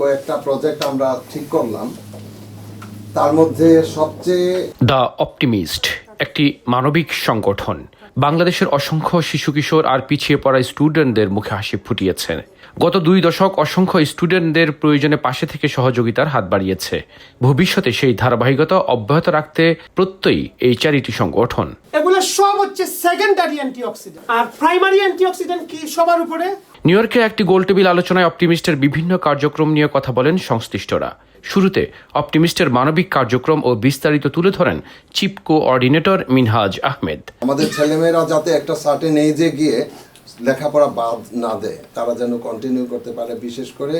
কয়েকটা প্রজেক্ট আমরা ঠিক করলাম, তার মধ্যে সবচেয়ে দ্য অপটিমিস্ট একটি মানবিক সংগঠন বাংলাদেশের অসংখ্য শিশু কিশোর আর পিছিয়ে পড়া স্টুডেন্টদের মুখে হাসি ফুটিয়েছে। গত 2 দশক অসংখ্য স্টুডেন্টদের প্রয়োজনে পাশে থেকে সহযোগিতার হাত বাড়িয়েছে। ভবিষ্যতে সেই ধারাবাহিকতা অব্যাহত রাখতে প্রত্যয়ী এই চ্যারিটি সংগঠন। এগুলো সব হচ্ছে সেকেন্ডারি অ্যান্টিঅক্সিডেন্ট, আর প্রাইমারি অ্যান্টিঅক্সিডেন্ট কি সবার উপরে। নিউ ইয়র্কে একটি গোলটেবিল আলোচনায় অপটিমিস্টের বিভিন্ন কার্যক্রম নিয়ে কথা বলেন সংশ্লিষ্টরা। শুরুতে অপটিমিস্টের মানবিক কার্যক্রম ও বিস্তারিত তুলে ধরেন চিফ কোঅর্ডিনেটর মিনহাজ আহমেদ। আমাদের ছেলেমেয়েরা যাতে একটা সার্টেন এজে গিয়ে লেখাপড়া বাদ না দেয়, তারা যেন কন্টিনিউ করতে পারে, বিশেষ করে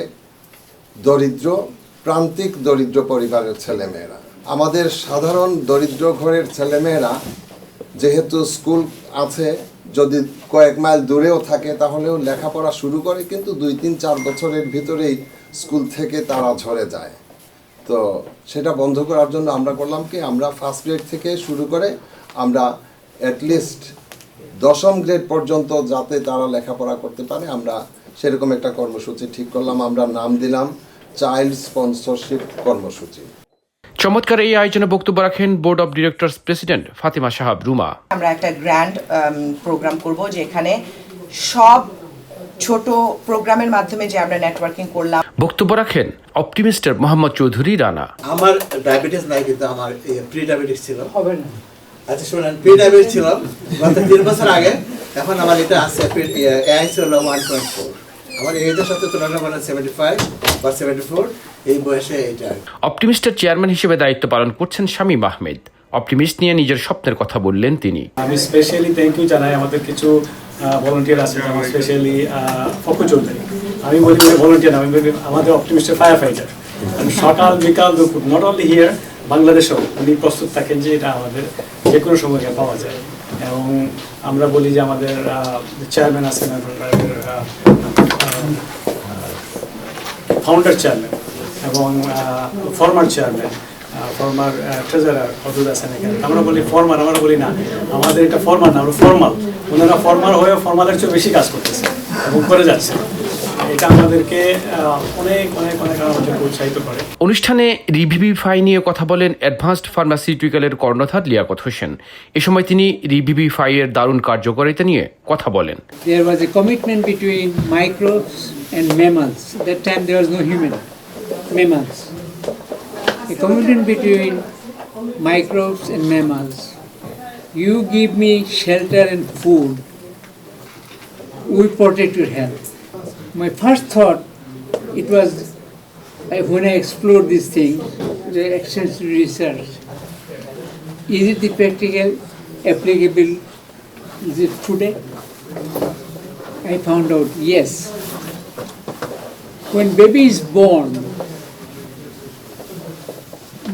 প্রান্তিক দরিদ্র পরিবারের ছেলেমেয়েরা। আমাদের সাধারণ দরিদ্র ঘরের ছেলেমেয়েরা যেহেতু স্কুল আছে, যদি কয়েক মাইল দূরেও থাকে তাহলেও লেখাপড়া শুরু করে, কিন্তু 2-3-4 বছরের ভিতরেই স্কুল থেকে তারা ঝরে যায়। তো সেটা বন্ধ করার জন্য আমরা করলাম কি, আমরা ফার্স্ট গ্রেড থেকে শুরু করে আমরা অ্যাটলিস্ট 10ম গ্রেড পর্যন্ত যাতে তারা লেখাপড়া করতে পারে, আমরা সেরকম একটা কর্মসূচি ঠিক করলাম। আমরা নাম দিলাম চাইল্ড স্পন্সরশিপ কর্মসূচি। চমৎকার এই আয়োজনে বক্তব্য রাখেন board of directors president Fatima Shahab Ruma. আমরা একটা গ্র্যান্ড প্রোগ্রাম করব, যেখানে সব ছোট প্রোগ্রামের মাধ্যমে যে আমরা নেটওয়ার্কিং করলাম। বক্তব্য রাখেন অপটিমিস্টের মোহাম্মদ চৌধুরী রানা। আমার ডায়াবেটিস নাই, কিন্তু আমার প্রি ডায়াবেটিস ছিল। হবে না, আচ্ছা শুনেন, প্রি ডায়াবেটিস ছিল গত 3 বছর আগে, এখন আমার এটা আছে এআই ছিল 1.4। আমার এজের সাথে তুলনা করেন 75 বা 74, এই বয়সে এটা। অপটিমিস্টের চেয়ারম্যান হিসেবে দায়িত্ব পালন করছেন শামীম আহমেদ। অপটিমিস্ট নিয়ে নিজের স্বপ্নের কথা বললেন তিনি। আমি স্পেশালি থ্যাংক ইউ জানাই আমাদের কিছু ভলান্টিয়ার আছে, যেমন স্পেশালি ফকু চৌধুরী। আমি বলি ভলান্টিয়ার, আমি বলি আমাদের অপটিমিস্টের ফায়ার ফাইটার। সকাল বিকাল দুপুর, নট অনলি হিয়ার, বাংলাদেশেও উনি প্রস্তুত থাকেন যে এটা আমাদের যে কোনো সময় পাওয়া যায়। এবং আমরা বলি যে আমাদের চেয়ারম্যান আছেন, ফাউন্ডার চেয়ারম্যান এবং ফরমার চেয়ারম্যান, ফরমার ট্রেজারার হদুদ আছেন এখানে। আমরা বলি ফরমার, আমরা বলি না, আমাদের এটা ফরমার না, আমরা ফরমাল। ওনারা ফরমার হয়ে ফরমালের চেয়ে বেশি কাজ করতেছে এবং করে যাচ্ছে। এটা আমাদেরকে অনেক অনেক অনেক আমাদেরকে উৎসাহিত করে। অনুষ্ঠানে রিভিভিফাই নিয়ে কথা বলেন অ্যাডভান্সড ফার্মাসিউটিক্যালের কর্ণধার লিয়াকত হোসেন। এ সময় তিনি রিভিভিফাই এর দারুণ কার্যকারিতা নিয়ে কথা বলেন। There was a commitment between microbes and mammals. That time there was no human, mammals. A commitment between microbes and mammals. You give me shelter and food, we protect your health. My first thought, it was when I explored this thing, the extensive research. Is it the practical, applicable? Is it today? I found out yes. When baby is born,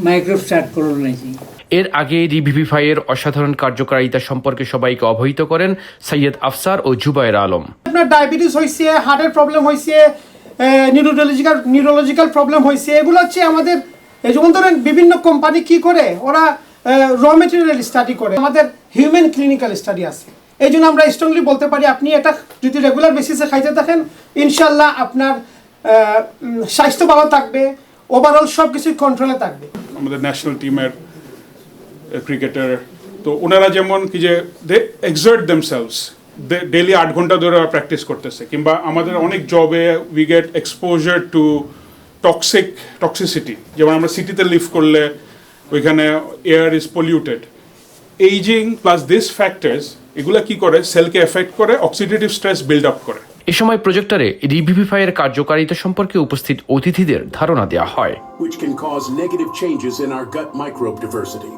microbes start colonizing. এর আগে রিভিভিফাই এর অসাধারণ কার্যকারিতা সম্পর্কে সবাইকে অবহিত করেন সৈয়দ আফসার ও জুবায়ের আলম। আপনার ডায়াবেটিস হয়েছে, হার্টের প্রবলেম হয়েছে, নিউরোলজিক্যাল প্রবলেম হয়েছে, এগুলো হচ্ছে আমাদের, যেমন ধরেন বিভিন্ন কোম্পানি কি করে, ওরা র মেটেরিয়াল স্টাডি করে, আমাদের হিউম্যান ক্লিনিক্যাল স্টাডি আছে। এই জন্য আমরা স্ট্রংলি বলতে পারি, আপনি এটা যদি রেগুলার বেসিসে খাইতে থাকেন, ইনশাল্লাহ আপনার স্বাস্থ্য ভালো থাকবে, ওভারঅল সব কিছুই কন্ট্রোলে থাকবে। আমাদের ন্যাশনাল টিমের ক্রিকেটার, তো ওনারা যেমন কি যে দে এক্সার্ট দেমসেলভস, ডেইলি 8 ঘন্টা ধরে প্র্যাকটিস করতেছে। কিংবা আমাদের অনেক জবে we get exposure two toxicity, যেমন আমরা সিটিতে লিভ করলে ওইখানে air is polluted. Ageing plus this factors, এগুলা কি করে, সেলকে এফেক্ট করে, অক্সিডেটিভ স্ট্রেস বিল্ড আপ করে। এ সময় প্রজেক্টরে রিভিভিফাই এর কার্যকারিতা সম্পর্কে উপস্থিত অতিথিদের ধারণা দেওয়া হয়। Which can cause negative changes in our gut microbe diversity.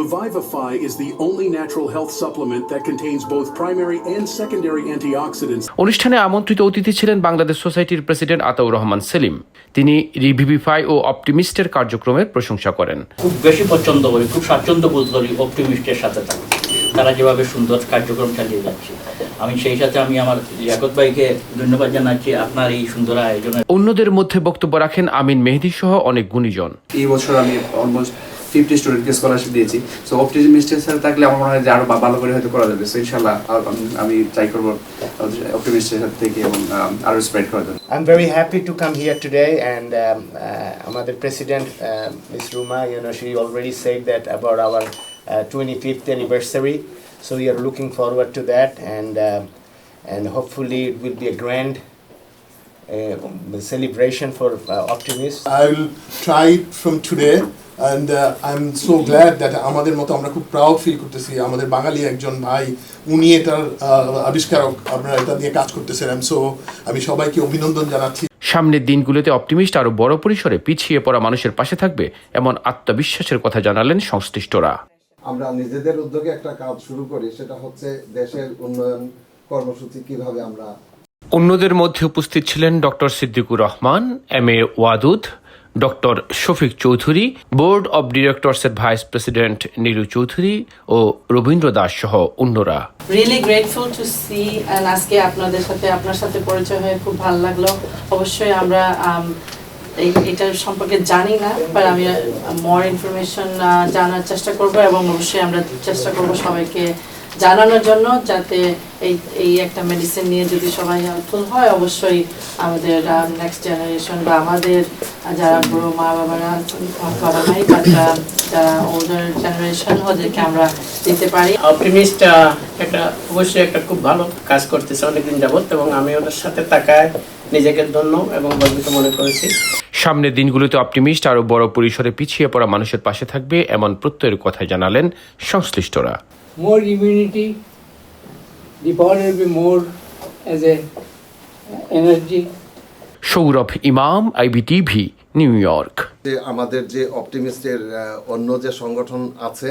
Revivify is the only natural health supplement that contains both primary and secondary antioxidants. অনুষ্ঠানে আমন্ত্রিত অতিথি ছিলেন বাংলাদেশ সোসাইটির প্রেসিডেন্ট আতাউর রহমান সেলিম। তিনি রিভিভিফাই ও অপটিমিস্টের কার্যক্রমের প্রশংসা করেন। খুব বেশি পছন্দ করি, খুব স্বাচ্ছন্দ্য বোধ করি অপটিমিস্টের সাথে থাকি। তারা যেভাবে সুন্দর কার্যক্রম চালিয়ে যাচ্ছে, আমি সেই সাথে আমি আমার লিয়াকত ভাইকে ধন্যবাদ জানাচ্ছি আপনার এই সুন্দর আয়োজনে। অন্যদের মধ্যে বক্তব্য রাখেন আমিন মেহেদী সহ অনেক গুণীজন। এই বছর আমি অলমোস্ট 50 স্টুডেন্টকে স্কলারশিপ দিয়েছি। সো অপটিমিস্টের সাথে থাকলে আমার মনে হয় যে আরো ভালো করে হয়তো করা যাবে। সো ইনশাআল্লাহ আমি ট্রাই করব অপটিমিস্টের সাথে থেকে এবং আরো স্প্রেড করার জন্য। I'm very happy to come here today, and our president, Ms. Ruma, she already said that about our 25th anniversary. So we are looking forward to that, and hopefully it will be a grand celebration for optimists. I will try it from today, and I'm so glad that আমাদের মতো আমরা খুব proud feel করতেছি আমাদের বাঙালি একজন ভাই উনি এটার আবিষ্কারক, আপনারা এটা নিয়ে কাজ করতেছেন। আমি সবাইকে অভিনন্দন জানাচ্ছি। সামনের দিনগুলোতে অপটিমিস্ট আরও বড় পরিসরে পিছিয়ে পড়া মানুষের পাশে থাকবে এমন আত্মবিশ্বাসের কথা জানালেন সংশ্লিষ্টরা। আমরা নিজেদের উদ্যোগে একটা কাজ শুরু করি, সেটা হচ্ছে দেশের উন্নয়ন কর্মসূচি কিভাবে আমরা। অন্যদের মধ্যে উপস্থিত ছিলেন doctor Siddiqur Rahman, MA Wadud, doctor Shafiq Chowdhury, board of ডিরেক্টরসের ভাইস প্রেসিডেন্ট নীরু চৌধুরী ও রবীন্দ্র দাস সহ অন্যরা। Really grateful to see, and আজকে আপনার সাথে পরিচয় হয়ে খুব ভালো লাগলো। অবশ্যই আমরা এটার সম্পর্কে জানি না, বাট আমি মোর ইনফরমেশন জানার চেষ্টা করব, এবং অবশ্যই আমরা চেষ্টা করব সবাইকে জানানোর জন্য, যাতে এই একটা মেডিসিন নিয়ে যদি সবাই হেল্পফুল হয়, অবশ্যই আমাদের নেক্সট জেনারেশন বা আমাদের যারা বড় বাবা মাই বা যারা ওল্ডার জেনারেশন ওদেরকে আমরা দিতে পারি। অপটিমিস্ট অবশ্যই একটা খুব ভালো কাজ করতেছে অনেকদিন যাবত, এবং আমি ওদের সাথে তাকায় নিজেকে ধন্য এবং গর্বিত মনে করেছি। সামনের দিনগুলোতে অপটিমিস্ট আরও বড় পরিসরে পিছিয়ে পড়া মানুষের পাশে থাকবে এমন প্রত্যয়ের কথা জানালেন সংশ্লিষ্টরা। More immunity, the body will be more as a energy. Sourav ইমাম, IBTV, নিউ ইয়র্ক। আমাদের যে অপটিমিস্টের অন্য যে সংগঠন আছে